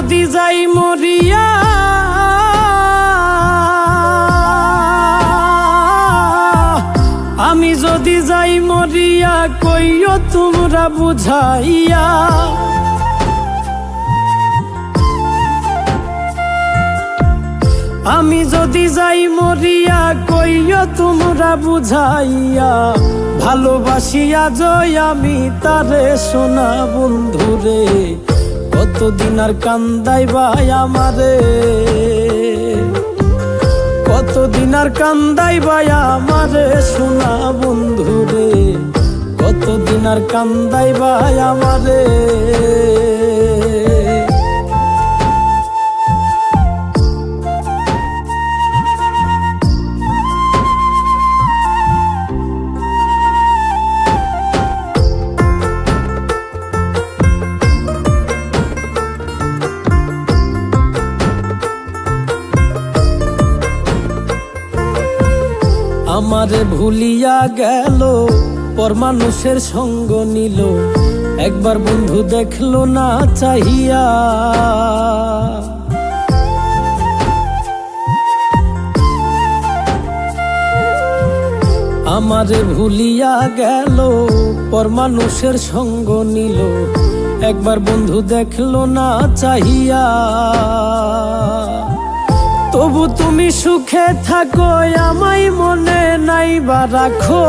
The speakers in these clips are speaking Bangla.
যদি যাই মরিয়া আমি যদি যাই মরিয়া কইও তোমরা বুঝাইয়া আমি যদি যাই মরিয়া কইও তোমরা বুঝাইয়া ভালোবাসিয়া জয় আমি তারে সোনা বন্ধুরে কতদিন আর কান্দাইবাই আমারে কতদিন আর কান্দাইবাই আমারে সোনা বন্ধুরে কতদিন আর কান্দাইবাই আমারে আমারে ভুলিয়া গেল পর মানুষের সঙ্গ নিল একবার বন্ধু দেখলো না চাহিয়া আমারে ভুলিয়া গেল পর মানুষের সঙ্গ নিল একবার বন্ধু দেখলো না চাহিয়া তবু তুমি সুখে থাকো আমায় মনে নাইবা রাখো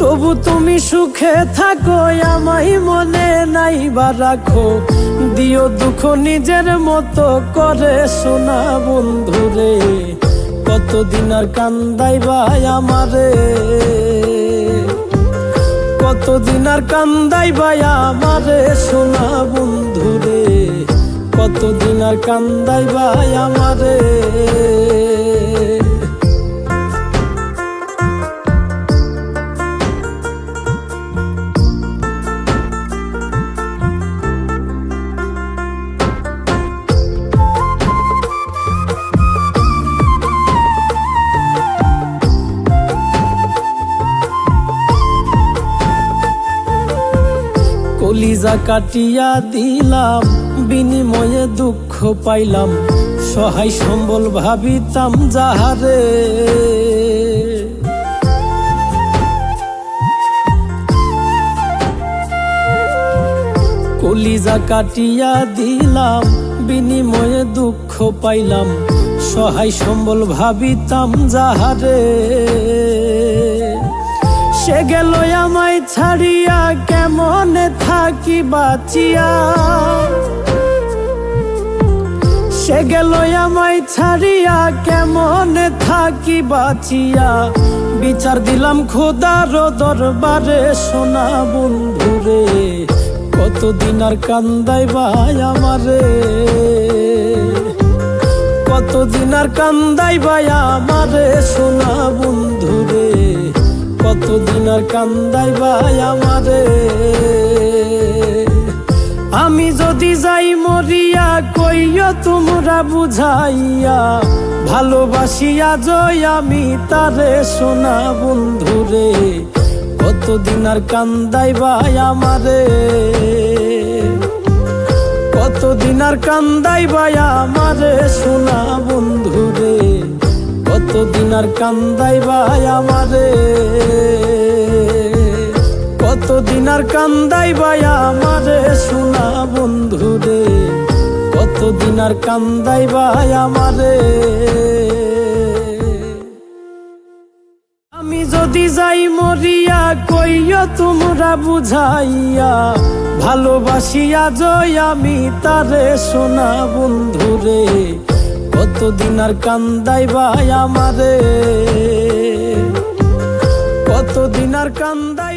তবু তুমি সুখে থাকো আমায় মনে নাইবা রাখো দিও দুঃখ নিজের মতো করে সোনা বন্ধুরে কতদিন আর কান্দাইবাই আমারে কতদিন আর কান্দাইবাই আমারে সোনা বন্ধুরে কতদিন আর কান্দাইবাই আমারে কলিজা কাটিয়া দিলাম বিনিময়ে দুঃখ পাইলাম সহায় সম্বল ভাবিতাম যাহারে কলিজা কাটিয়া দিলাম বিনিময়ে দুঃখ পাইলাম সহায় সম্বল ভাবিতাম যাহারে সে গেল আমায় ছাড়িয়া কেমনে থাকি বাঁচিয়া সে গেল আমায় ছাড়িয়া কেমনে থাকি বাঁচিয়া বিচার দিলাম খোদার দরবারে সোনা বন্ধুরে কতদিন আর কান্দাইবাই আমারে কতদিন আর কান্দাইবাই আমারে সোনা বন্ধুরে কতদিন আর কান্দাইবাই আমারে আমি যদি যাই মরিয়া কইও তোমরা বুঝাইয়া ভালোবাসিয়া জয় আমি তারে সোনা বন্ধুরে কতদিন আর কান্দাইবাই আমারে কতদিন আর কান্দাইবাই আমারে সোনা বন্ধুরে কতদিন আর কান্দাইবাই আমারে কতদিন আর কান্দাইবাই আমারে সোনা বন্ধুরে কতদিন আর কান্দাইবাই আমারে আমি যদি যাই মরিয়া কইও তোমরা বুঝাইয়া ভালোবাসিয়া জয় আমি তারে সোনা বন্ধুরে কতদিন আর কান্দাইবাই আমারে কতদিন আর কান্দাই